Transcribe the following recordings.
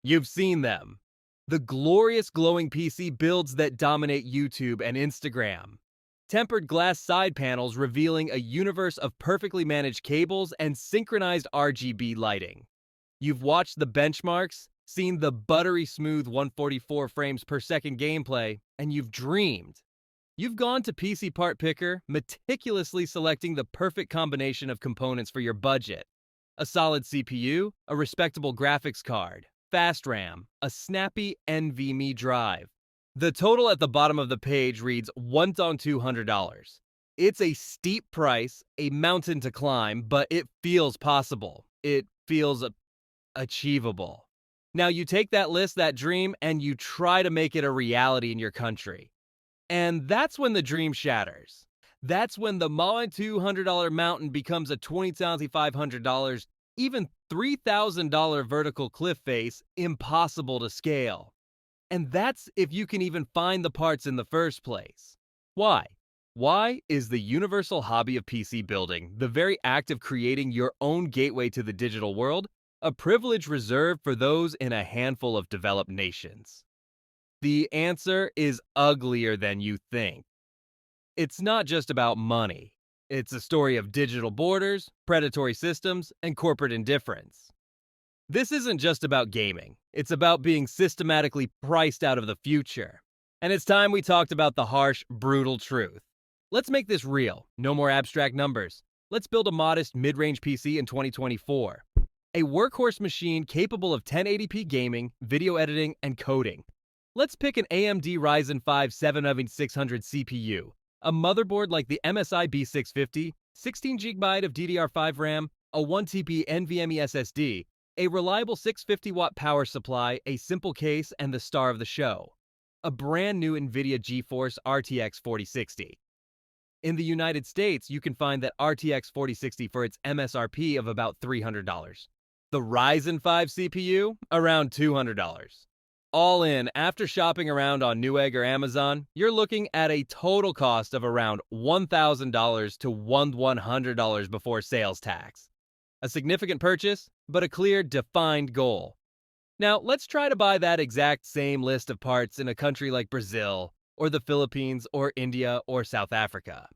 You've seen them. The glorious glowing PC builds that dominate YouTube and Instagram. Tempered glass side panels revealing a universe of perfectly managed cables and synchronized RGB lighting. You've watched the benchmarks, seen the buttery smooth 144 frames per second gameplay, and you've dreamed. You've gone to PC Part Picker, meticulously selecting the perfect combination of components for your budget. A solid CPU, a respectable graphics card, fast RAM, a snappy NVMe drive. The total at the bottom of the page reads $1,200. It's a steep price, a mountain to climb, but it feels possible. It feels achievable. Now you take that list, that dream, and you try to make it a reality in your country. And that's when the dream shatters. That's when the $200 mountain becomes a $20,500, even $3,000 vertical cliff face impossible to scale. And that's if you can even find the parts in the first place. Why? Why is the universal hobby of PC building, the very act of creating your own gateway to the digital world, a privilege reserved for those in a handful of developed nations? The answer is uglier than you think. It's not just about money. It's a story of digital borders, predatory systems, and corporate indifference. This isn't just about gaming. It's about being systematically priced out of the future. And it's time we talked about the harsh, brutal truth. Let's make this real. No more abstract numbers. Let's build a modest mid-range PC in 2024. A workhorse machine capable of 1080p gaming, video editing, and coding. Let's pick an AMD Ryzen 5 7600 CPU, a motherboard like the MSI B650, 16GB of DDR5 RAM, a 1TB NVMe SSD, a reliable 650-watt power supply, a simple case, and the star of the show, a brand new NVIDIA GeForce RTX 4060. In the United States, you can find that RTX 4060 for its MSRP of about $300. The Ryzen 5 CPU, around $200. All in, after shopping around on Newegg or Amazon, you're looking at a total cost of around $1,000 to $1,100 before sales tax. A significant purchase, but a clear, defined goal. Now, let's try to buy that exact same list of parts in a country like Brazil, or the Philippines, or India, or South Africa.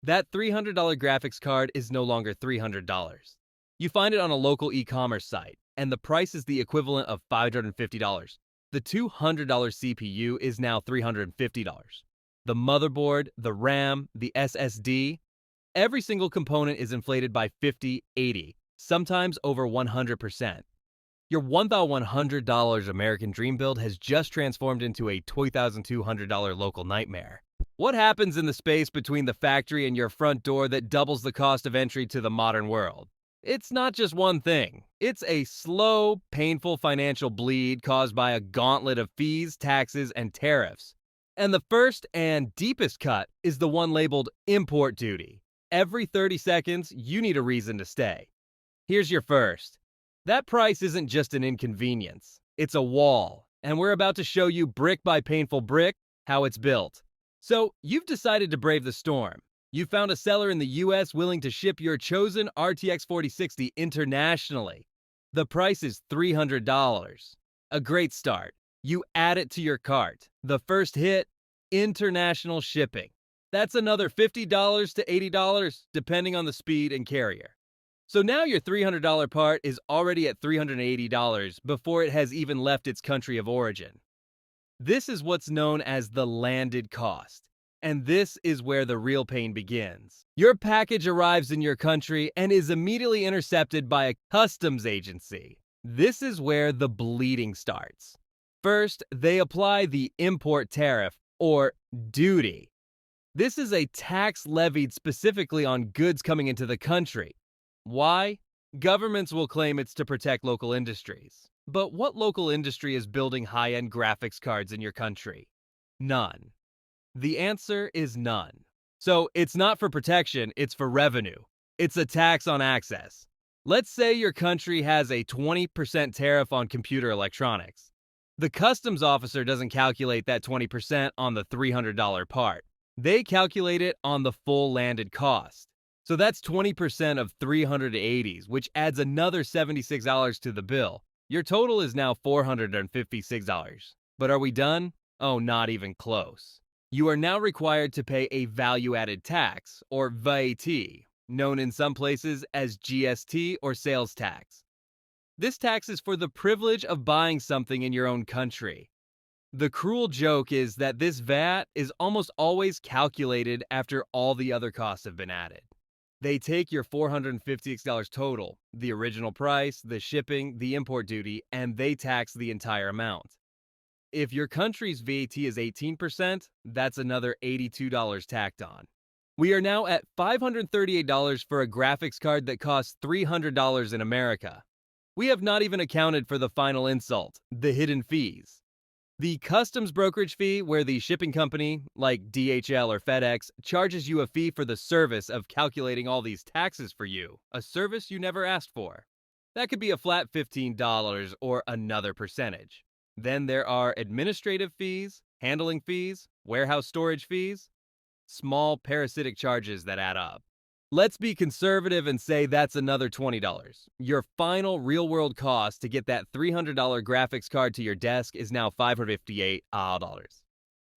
That $300 graphics card is no longer $300. You find it on a local e-commerce site, and the price is the equivalent of $550. The $200 CPU is now $350. The motherboard, the RAM, the SSD, every single component is inflated by 50, 80, sometimes over 100%. Your $1,100 American Dream build has just transformed into a $2,200 local nightmare. What happens in the space between the factory and your front door that doubles the cost of entry to the modern world? It's not just one thing. It's a slow, painful financial bleed caused by a gauntlet of fees, taxes, and tariffs. And the first and deepest cut is the one labeled import duty. Every 30 seconds, you need a reason to stay. Here's your first. That price isn't just an inconvenience. It's a wall, and we're about to show you brick by painful brick how it's built. So, you've decided to brave the storm. You found a seller in the US willing to ship your chosen RTX 4060 internationally. The price is $300. A great start. You add it to your cart. The first hit, international shipping. That's another $50 to $80, depending on the speed and carrier. So now your $300 part is already at $380 before it has even left its country of origin. This is what's known as the landed cost. And this is where the real pain begins. Your package arrives in your country and is immediately intercepted by a customs agency. This is where the bleeding starts. First, they apply the import tariff, or duty. This is a tax levied specifically on goods coming into the country. Why? Governments will claim it's to protect local industries. But what local industry is building high-end graphics cards in your country? None. The answer is none. So it's not for protection, it's for revenue. It's a tax on access. Let's say your country has a 20% tariff on computer electronics. The customs officer doesn't calculate that 20% on the $300 part. They calculate it on the full landed cost. So that's 20% of $380, which adds another $76 to the bill. Your total is now $456. But are we done? Oh, not even close. You are now required to pay a value-added tax, or VAT, known in some places as GST or sales tax. This tax is for the privilege of buying something in your own country. The cruel joke is that this VAT is almost always calculated after all the other costs have been added. They take your $456 total, the original price, the shipping, the import duty, and they tax the entire amount. If your country's VAT is 18%, that's another $82 tacked on. We are now at $538 for a graphics card that costs $300 in America. We have not even accounted for the final insult, the hidden fees. The customs brokerage fee, where the shipping company, like DHL or FedEx, charges you a fee for the service of calculating all these taxes for you, a service you never asked for. That could be a flat $15 or another percentage. Then there are administrative fees, handling fees, warehouse storage fees, small parasitic charges that add up. Let's be conservative and say that's another $20. Your final real-world cost to get that $300 graphics card to your desk is now $558.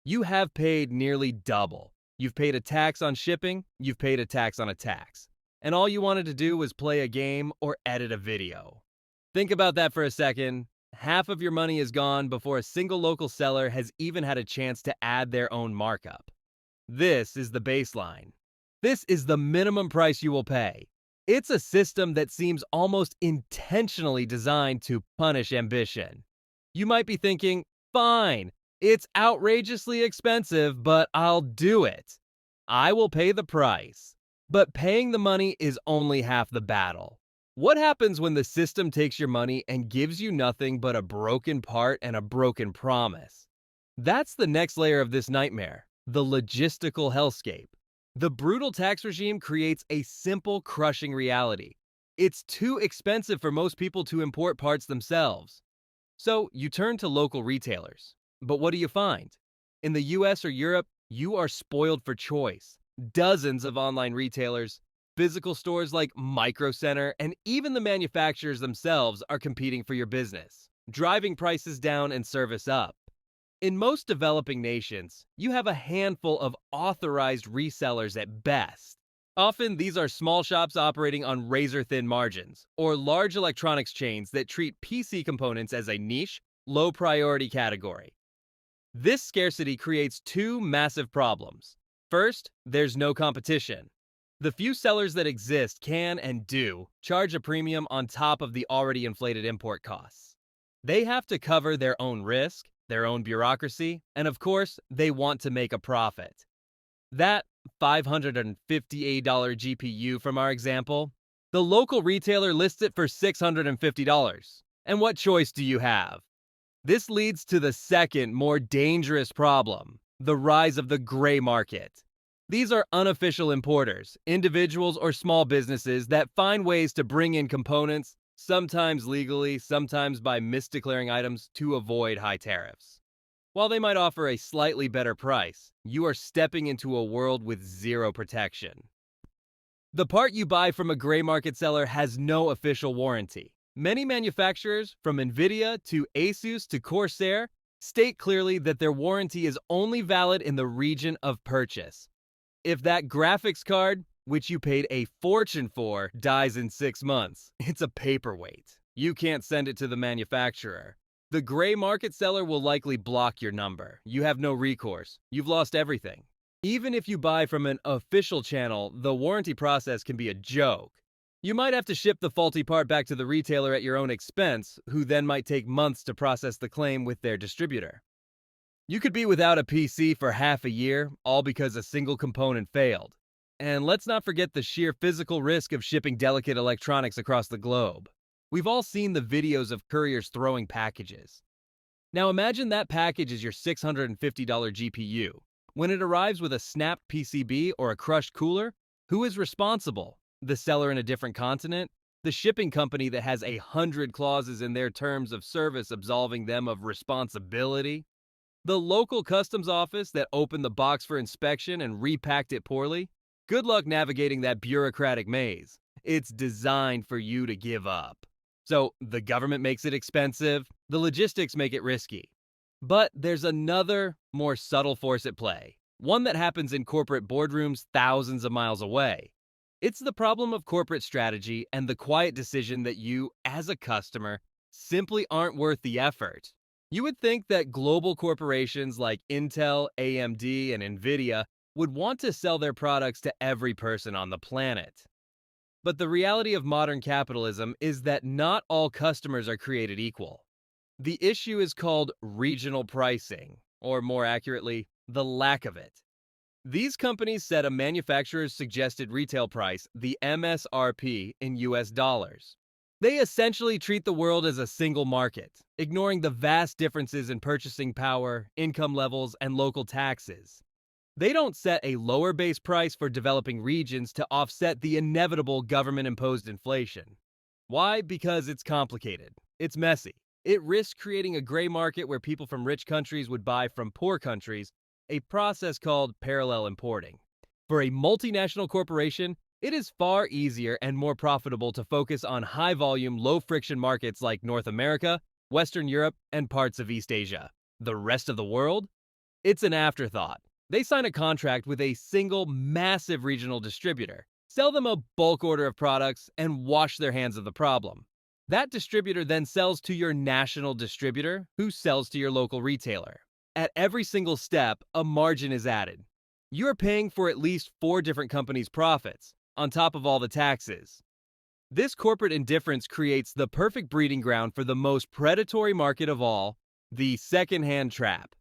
You have paid nearly double. You've paid a tax on shipping, you've paid a tax on a tax. And all you wanted to do was play a game or edit a video. Think about that for a second. Half of your money is gone before a single local seller has even had a chance to add their own markup. This is the baseline. This is the minimum price you will pay. It's a system that seems almost intentionally designed to punish ambition. You might be thinking, fine, it's outrageously expensive, but I'll do it. I will pay the price. But paying the money is only half the battle. What happens when the system takes your money and gives you nothing but a broken part and a broken promise? That's the next layer of this nightmare, the logistical hellscape. The brutal tax regime creates a simple, crushing reality. It's too expensive for most people to import parts themselves. So you turn to local retailers. But what do you find? In the US or Europe, you are spoiled for choice. Dozens of online retailers, physical stores like Micro Center, and even the manufacturers themselves are competing for your business, driving prices down and service up. In most developing nations, you have a handful of authorized resellers at best. Often, these are small shops operating on razor-thin margins, or large electronics chains that treat PC components as a niche, low-priority category. This scarcity creates two massive problems. First, there's no competition. The few sellers that exist can and do charge a premium on top of the already inflated import costs. They have to cover their own risk, their own bureaucracy, and of course, they want to make a profit. That $558 GPU from our example, the local retailer lists it for $650. And what choice do you have? This leads to the second, more dangerous problem, the rise of the gray market. These are unofficial importers, individuals or small businesses that find ways to bring in components, sometimes legally, sometimes by misdeclaring items to avoid high tariffs. While they might offer a slightly better price, you are stepping into a world with zero protection. The part you buy from a gray market seller has no official warranty. Many manufacturers, from Nvidia to Asus to Corsair, state clearly that their warranty is only valid in the region of purchase. If that graphics card, which you paid a fortune for, dies in 6 months, it's a paperweight. You can't send it to the manufacturer. The gray market seller will likely block your number. You have no recourse. You've lost everything. Even if you buy from an official channel, the warranty process can be a joke. You might have to ship the faulty part back to the retailer at your own expense, who then might take months to process the claim with their distributor. You could be without a PC for half a year, all because a single component failed. And let's not forget the sheer physical risk of shipping delicate electronics across the globe. We've all seen the videos of couriers throwing packages. Now imagine that package is your $650 GPU. When it arrives with a snapped PCB or a crushed cooler, who is responsible? The seller in a different continent? The shipping company that has 100 clauses in their terms of service absolving them of responsibility? The local customs office that opened the box for inspection and repacked it poorly? Good luck navigating that bureaucratic maze. It's designed for you to give up. So the government makes it expensive, the logistics make it risky. But there's another, more subtle force at play, one that happens in corporate boardrooms thousands of miles away. It's the problem of corporate strategy and the quiet decision that you, as a customer, simply aren't worth the effort. You would think that global corporations like Intel, AMD, and Nvidia would want to sell their products to every person on the planet. But the reality of modern capitalism is that not all customers are created equal. The issue is called regional pricing, or more accurately, the lack of it. These companies set a manufacturer's suggested retail price, the MSRP, in US dollars. They essentially treat the world as a single market, ignoring the vast differences in purchasing power, income levels, and local taxes. They don't set a lower base price for developing regions to offset the inevitable government-imposed inflation. Why? Because it's complicated. It's messy. It risks creating a gray market where people from rich countries would buy from poor countries, a process called parallel importing. For a multinational corporation, it is far easier and more profitable to focus on high-volume, low-friction markets like North America, Western Europe, and parts of East Asia. The rest of the world? It's an afterthought. They sign a contract with a single, massive regional distributor, sell them a bulk order of products, and wash their hands of the problem. That distributor then sells to your national distributor, who sells to your local retailer. At every single step, a margin is added. You are paying for at least 4 different companies' profits, on top of all the taxes. This corporate indifference creates the perfect breeding ground for the most predatory market of all, the secondhand trap.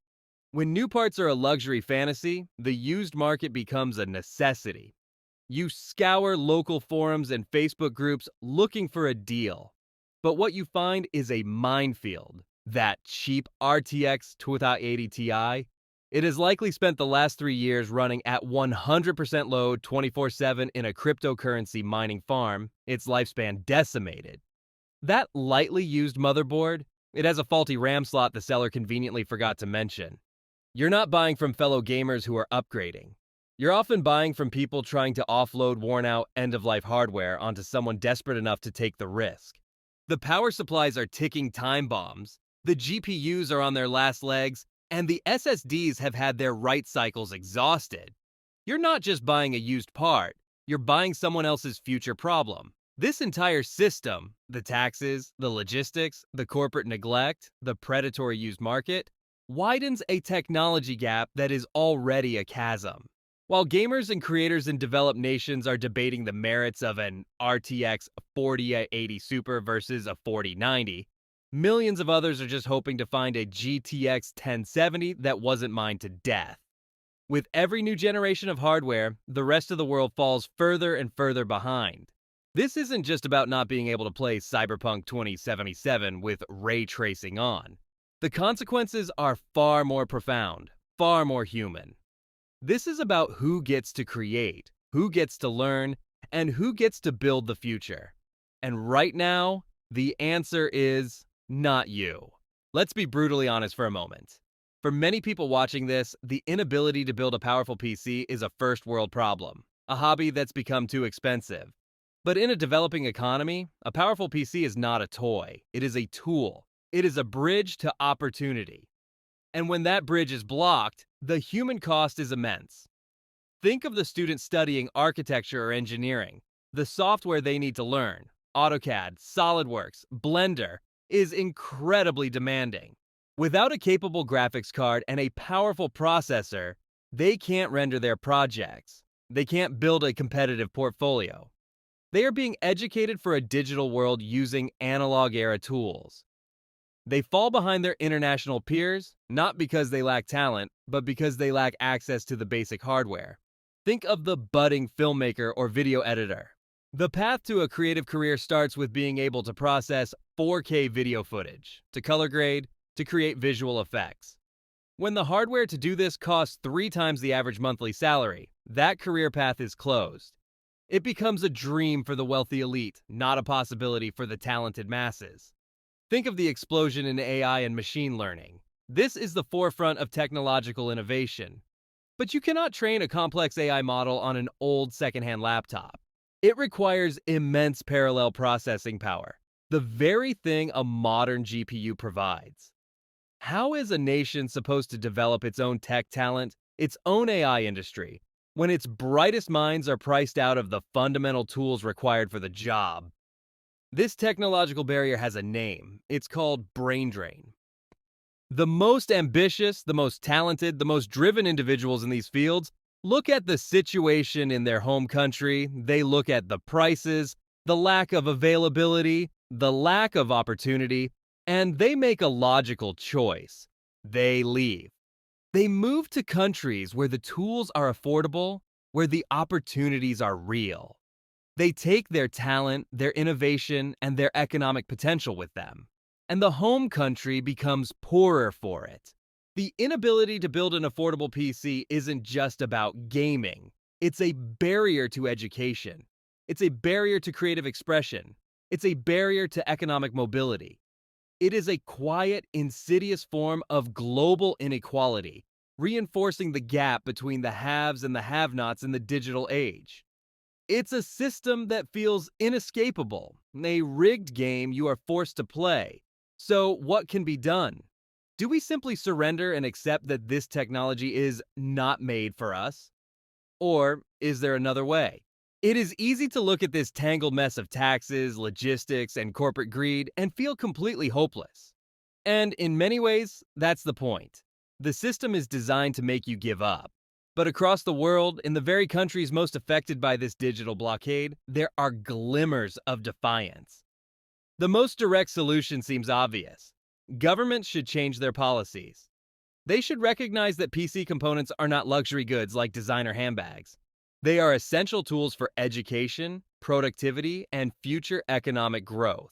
When new parts are a luxury fantasy, the used market becomes a necessity. You scour local forums and Facebook groups looking for a deal. But what you find is a minefield. That cheap RTX 2080 Ti. It has likely spent the last 3 years running at 100% load 24/7 in a cryptocurrency mining farm, its lifespan decimated. That lightly used motherboard, it has a faulty RAM slot the seller conveniently forgot to mention. You're not buying from fellow gamers who are upgrading. You're often buying from people trying to offload worn-out end-of-life hardware onto someone desperate enough to take the risk. The power supplies are ticking time bombs, the GPUs are on their last legs, and the SSDs have had their write cycles exhausted. You're not just buying a used part, you're buying someone else's future problem. This entire system, the taxes, the logistics, the corporate neglect, the predatory used market, widens a technology gap that is already a chasm. While gamers and creators in developed nations are debating the merits of an RTX 4080 Super versus a 4090, millions of others are just hoping to find a GTX 1070 that wasn't mined to death. With every new generation of hardware, the rest of the world falls further and further behind. This isn't just about not being able to play Cyberpunk 2077 with ray tracing on. The consequences are far more profound, far more human. This is about who gets to create, who gets to learn, and who gets to build the future. And right now, the answer is not you. Let's be brutally honest for a moment. For many people watching this, the inability to build a powerful PC is a first world problem, a hobby that's become too expensive. But in a developing economy, a powerful PC is not a toy. It is a tool. It is a bridge to opportunity. And when that bridge is blocked, the human cost is immense. Think of the student studying architecture or engineering. The software they need to learn, AutoCAD, SolidWorks, Blender, is incredibly demanding. Without a capable graphics card and a powerful processor, they can't render their projects. They can't build a competitive portfolio. They are being educated for a digital world using analog-era tools. They fall behind their international peers, not because they lack talent, but because they lack access to the basic hardware. Think of the budding filmmaker or video editor. The path to a creative career starts with being able to process 4K video footage, to color grade, to create visual effects. When the hardware to do this costs 3 times the average monthly salary, that career path is closed. It becomes a dream for the wealthy elite, not a possibility for the talented masses. Think of the explosion in AI and machine learning. This is the forefront of technological innovation. But you cannot train a complex AI model on an old secondhand laptop. It requires immense parallel processing power. the very thing a modern GPU provides. How is a nation supposed to develop its own tech talent, its own AI industry, when its brightest minds are priced out of the fundamental tools required for the job? This technological barrier has a name. It's called brain drain. The most ambitious, the most talented, the most driven individuals in these fields look at the situation in their home country, they look at the prices, the lack of availability, the lack of opportunity, and they make a logical choice. They leave. They move to countries where the tools are affordable, where the opportunities are real. They take their talent, their innovation, and their economic potential with them, and the home country becomes poorer for it. The inability to build an affordable PC isn't just about gaming. It's a barrier to education. It's a barrier to creative expression. It's a barrier to economic mobility. It is a quiet, insidious form of global inequality, reinforcing the gap between the haves and the have-nots in the digital age. It's a system that feels inescapable, a rigged game you are forced to play. So, what can be done? Do we simply surrender and accept that this technology is not made for us? Or is there another way? It is easy to look at this tangled mess of taxes, logistics, and corporate greed and feel completely hopeless. And in many ways, that's the point. The system is designed to make you give up. But across the world, in the very countries most affected by this digital blockade, there are glimmers of defiance. The most direct solution seems obvious. Governments should change their policies. They should recognize that PC components are not luxury goods like designer handbags. They are essential tools for education, productivity, and future economic growth.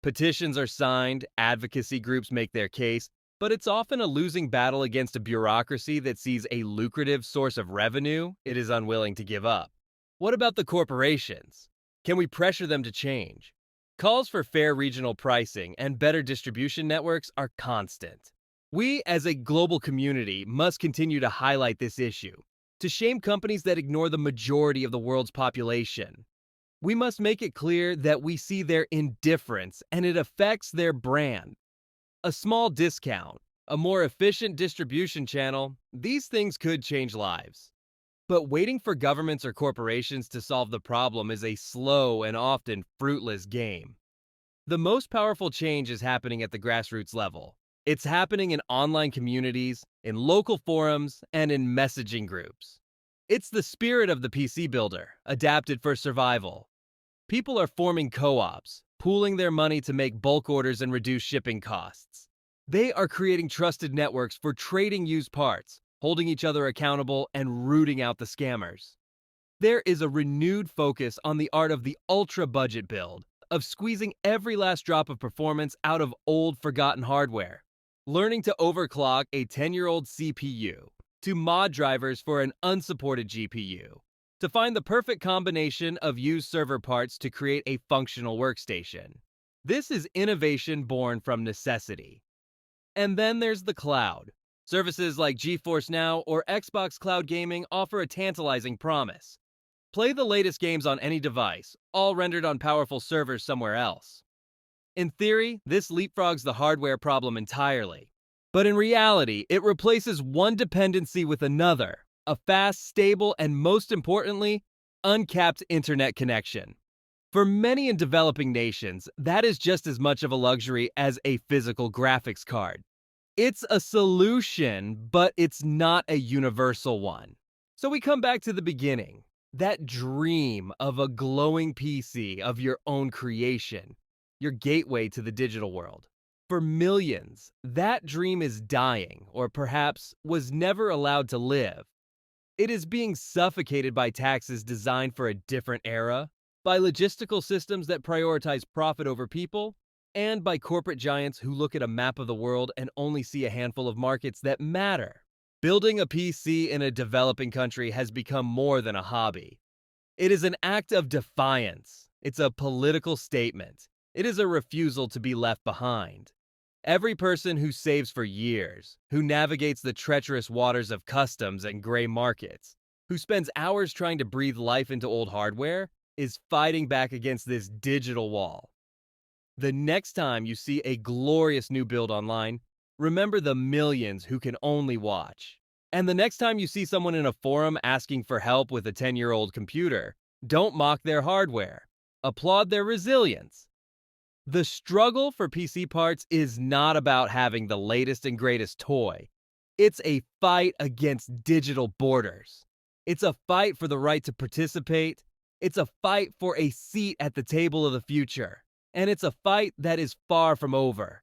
Petitions are signed, advocacy groups make their case, but it's often a losing battle against a bureaucracy that sees a lucrative source of revenue it is unwilling to give up. What about the corporations? Can we pressure them to change? Calls for fair regional pricing and better distribution networks are constant. We, as a global community, must continue to highlight this issue, to shame companies that ignore the majority of the world's population. We must make it clear that we see their indifference and it affects their brand. A small discount, a more efficient distribution channel, these things could change lives. But waiting for governments or corporations to solve the problem is a slow and often fruitless game. The most powerful change is happening at the grassroots level. It's happening in online communities, in local forums, and in messaging groups. It's the spirit of the PC builder, adapted for survival. People are forming co-ops, pooling their money to make bulk orders and reduce shipping costs. They are creating trusted networks for trading used parts, holding each other accountable, and rooting out the scammers. There is a renewed focus on the art of the ultra-budget build, of squeezing every last drop of performance out of old, forgotten hardware. Learning to overclock a 10-year-old CPU, to mod drivers for an unsupported GPU, to find the perfect combination of used server parts to create a functional workstation. This is innovation born from necessity. And then there's the cloud. Services like GeForce Now or Xbox Cloud Gaming offer a tantalizing promise. Play the latest games on any device, all rendered on powerful servers somewhere else. In theory, this leapfrogs the hardware problem entirely. But in reality, it replaces one dependency with another, a fast, stable, and most importantly, uncapped internet connection. For many in developing nations, that is just as much of a luxury as a physical graphics card. It's a solution, but it's not a universal one. So we come back to the beginning. That dream of a glowing PC of your own creation, your gateway to the digital world. For millions, that dream is dying, or perhaps was never allowed to live. It is being suffocated by taxes designed for a different era, by logistical systems that prioritize profit over people, and by corporate giants who look at a map of the world and only see a handful of markets that matter. Building a PC in a developing country has become more than a hobby. It is an act of defiance. It's a political statement. It is a refusal to be left behind. Every person who saves for years, who navigates the treacherous waters of customs and gray markets, who spends hours trying to breathe life into old hardware, is fighting back against this digital wall. The next time you see a glorious new build online, remember the millions who can only watch. And the next time you see someone in a forum asking for help with a 10-year-old computer, don't mock their hardware. Applaud their resilience. The struggle for PC parts is not about having the latest and greatest toy. It's a fight against digital borders. It's a fight for the right to participate. It's a fight for a seat at the table of the future. And it's a fight that is far from over.